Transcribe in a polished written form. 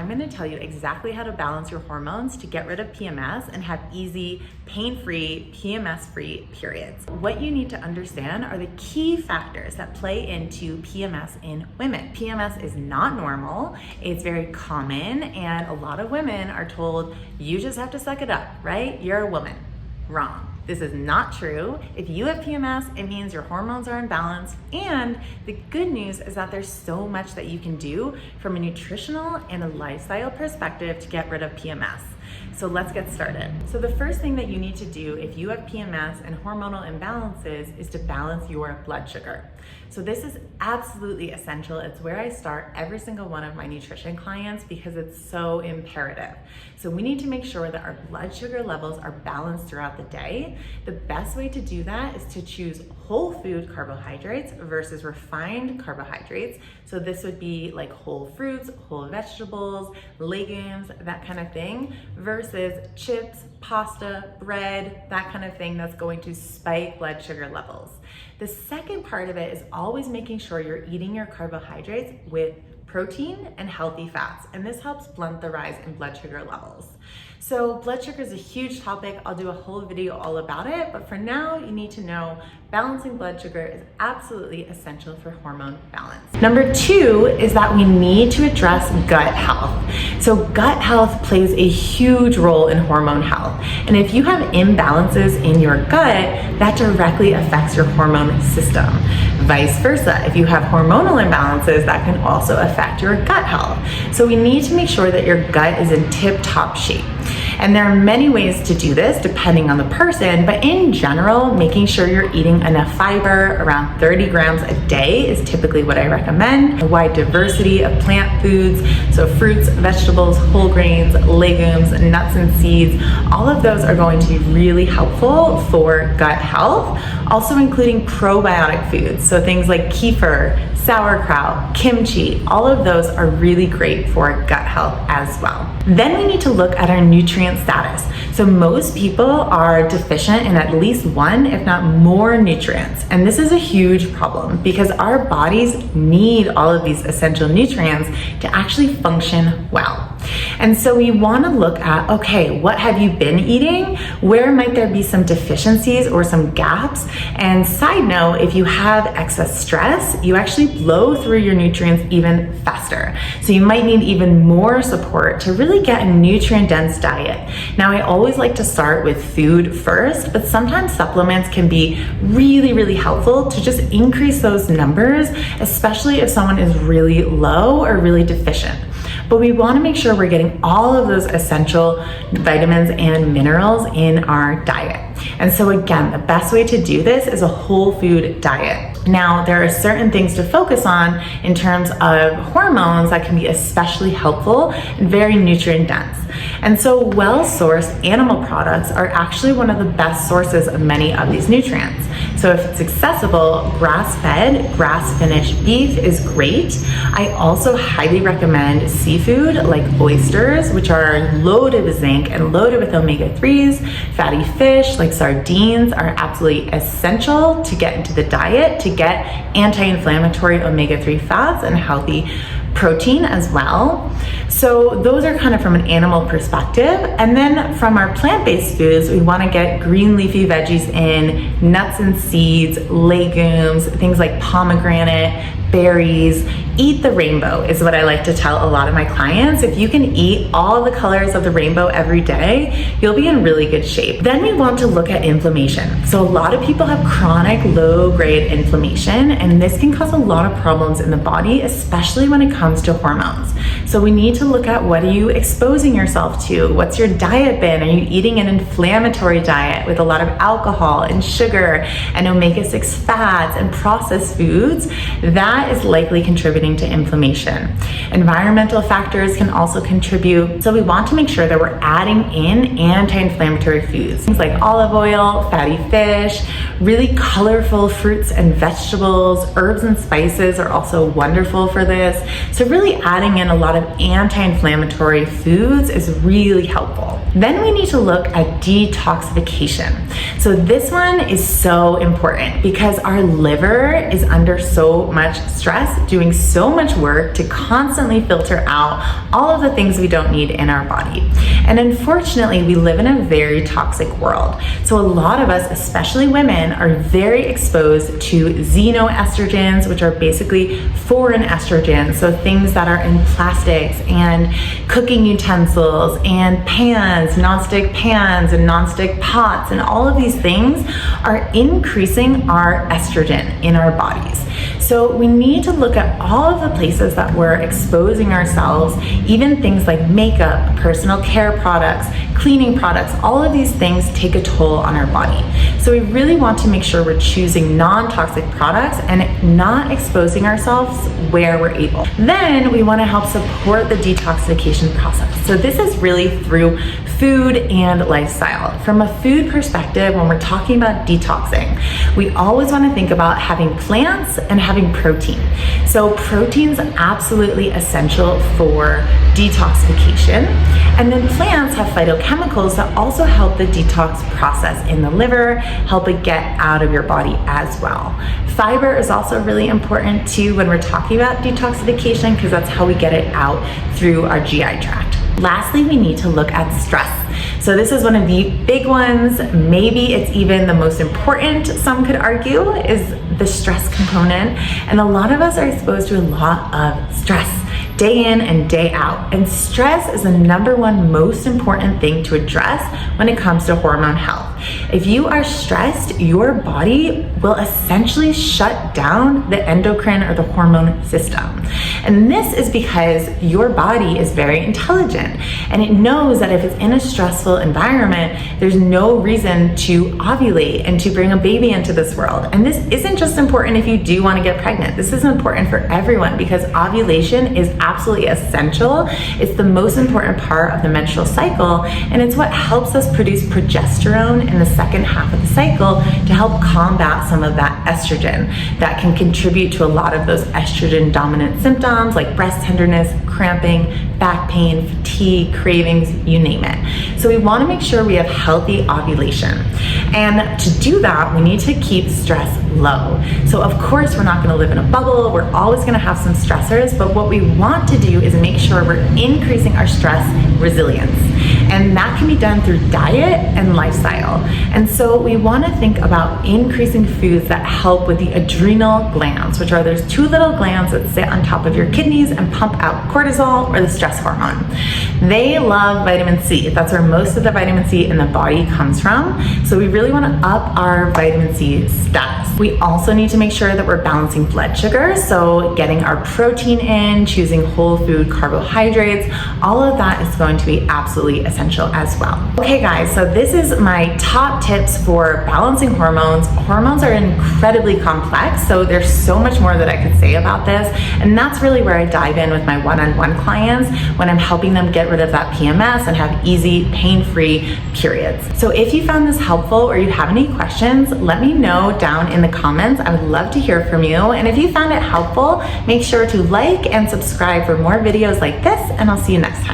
I'm going to tell you exactly how to balance your hormones to get rid of PMS and have easy, pain-free, PMS-free periods. What you need to understand are the key factors that play into PMS in women. PMS is not normal, it's very common, and a lot of women are told, you just have to suck it up, right? You're a woman. Wrong. This is not true. If you have PMS, it means your hormones are in balance. And the good news is that there's so much that you can do from a nutritional and a lifestyle perspective to get rid of PMS. So let's get started. So the first thing that you need to do if you have PMS and hormonal imbalances is to balance your blood sugar. So this is absolutely essential. It's where I start every single one of my nutrition clients because it's so imperative. So we need to make sure that our blood sugar levels are balanced throughout the day. The best way to do that is to choose whole food carbohydrates versus refined carbohydrates. So this would be like whole fruits, whole vegetables, legumes, that kind of thing, versus chips, pasta, bread, that kind of thing that's going to spike blood sugar levels. The second part of it is always making sure you're eating your carbohydrates with protein and healthy fats, and this helps blunt the rise in blood sugar levels. So blood sugar is a huge topic. I'll do a whole video all about it, but for now, you need to know balancing blood sugar is absolutely essential for hormone balance. Number two is that we need to address gut health. So gut health plays a huge role in hormone health. And if you have imbalances in your gut, that directly affects your hormone system. Vice versa, if you have hormonal imbalances, that can also affect your gut health. So we need to make sure that your gut is in tip-top shape. And there are many ways to do this depending on the person, but in general, making sure you're eating enough fiber, around 30 grams a day is typically what I recommend. A wide diversity of plant foods, so fruits, vegetables, whole grains, legumes, nuts and seeds, all of those are going to be really helpful for gut health, also including probiotic foods, so things like kefir, sauerkraut, kimchi, all of those are really great for gut health as well. Then we need to look at our nutrient status. So most people are deficient in at least one, if not more nutrients. And this is a huge problem because our bodies need all of these essential nutrients to actually function well. And so we want to look at, okay, what have you been eating? Where might there be some deficiencies or some gaps? And side note, if you have excess stress, you actually blow through your nutrients even faster. So you might need even more support to really get a nutrient-dense diet. Now, I always like to start with food first, but sometimes supplements can be really, really helpful to just increase those numbers, especially if someone is really low or really deficient. But we want to make sure we're getting all of those essential vitamins and minerals in our diet. And so again, the best way to do this is a whole food diet. Now, there are certain things to focus on in terms of hormones that can be especially helpful and very nutrient dense. And so well-sourced animal products are actually one of the best sources of many of these nutrients. So if it's accessible, grass-fed, grass-finished beef is great. I also highly recommend seafood like oysters, which are loaded with zinc and loaded with omega-3s. Fatty fish like sardines are absolutely essential to get into the diet to get anti-inflammatory omega-3 fats and healthy protein as well. So those are kind of from an animal perspective. And then from our plant-based foods, we want to get green leafy veggies in, nuts and seeds, legumes, things like pomegranate, berries. Eat the rainbow is what I like to tell a lot of my clients. If you can eat all the colors of the rainbow every day, you'll be in really good shape. Then we want to look at inflammation. So a lot of people have chronic low-grade inflammation, and this can cause a lot of problems in the body, especially when it comes to hormones. So we need to look at, what are you exposing yourself to? What's your diet been? Are you eating an inflammatory diet with a lot of alcohol and sugar and omega-6 fats and processed foods? That is likely contributing to inflammation. Environmental factors can also contribute. So we want to make sure that we're adding in anti-inflammatory foods, things like olive oil, fatty fish, really colorful fruits and vegetables. Herbs and spices are also wonderful for this. So really adding in a lot of anti-inflammatory foods is really helpful. Then we need to look at detoxification. So this one is so important because our liver is under so much stress doing so much work to constantly filter out all of the things we don't need in our body. And unfortunately, we live in a very toxic world. So a lot of us, especially women, are very exposed to xenoestrogens, which are basically foreign estrogens. So things that are in plastics and cooking utensils and pans, nonstick pans and nonstick pots, and all of these things are increasing our estrogen in our bodies. So we need to look at all of the places that we're exposing ourselves, even things like makeup, personal care products, cleaning products, all of these things take a toll on our body. So we really want to make sure we're choosing non-toxic products and not exposing ourselves where we're able. Then we want to help support the detoxification process. So this is really through food and lifestyle. From a food perspective, when we're talking about detoxing, we always want to think about having plants and having protein. So protein's absolutely essential for detoxification. And then plants have phytochemicals that also help the detox process in the liver, help it get out of your body as well. Fiber is also really important too when we're talking about detoxification, because that's how we get it out through our GI tract. Lastly, we need to look at stress. So this is one of the big ones. Maybe it's even the most important, some could argue, is the stress component. And a lot of us are exposed to a lot of stress day in and day out. And stress is the number one most important thing to address when it comes to hormone health. If you are stressed, your body will essentially shut down the endocrine or the hormone system. And this is because your body is very intelligent and it knows that if it's in a stressful environment, there's no reason to ovulate and to bring a baby into this world. And this isn't just important if you do want to get pregnant. This is important for everyone because ovulation is absolutely essential. It's the most important part of the menstrual cycle, and it's what helps us produce progesterone in the second half of the cycle to help combat some of that estrogen that can contribute to a lot of those estrogen dominant symptoms like breast tenderness, cramping, back pain, fatigue, cravings, you name it. So we want to make sure we have healthy ovulation. And to do that, we need to keep stress low. So of course, we're not going to live in a bubble. We're always going to have some stressors, but what we want to do is make sure we're increasing our stress resilience. And that can be done through diet and lifestyle. And so we want to think about increasing foods that help with the adrenal glands, which are there's two little glands that sit on top of your kidneys and pump out cortisol, or the stress hormone. They love vitamin C. That's where most of the vitamin C in the body comes from. So we really want to up our vitamin C status. We also need to make sure that we're balancing blood sugar. So getting our protein in, choosing whole food carbohydrates, all of that is going to be absolutely essential as well. Okay guys, so this is my top tips for balancing hormones. Hormones are incredibly complex, so there's so much more that I could say about this. And that's really where I dive in with my one-on-one clients when I'm helping them get rid of that PMS and have easy, pain-free periods. So if you found this helpful or you have any questions, let me know down in the comments. I would love to hear from you. And if you found it helpful, make sure to like and subscribe for more videos like this, and I'll see you next time.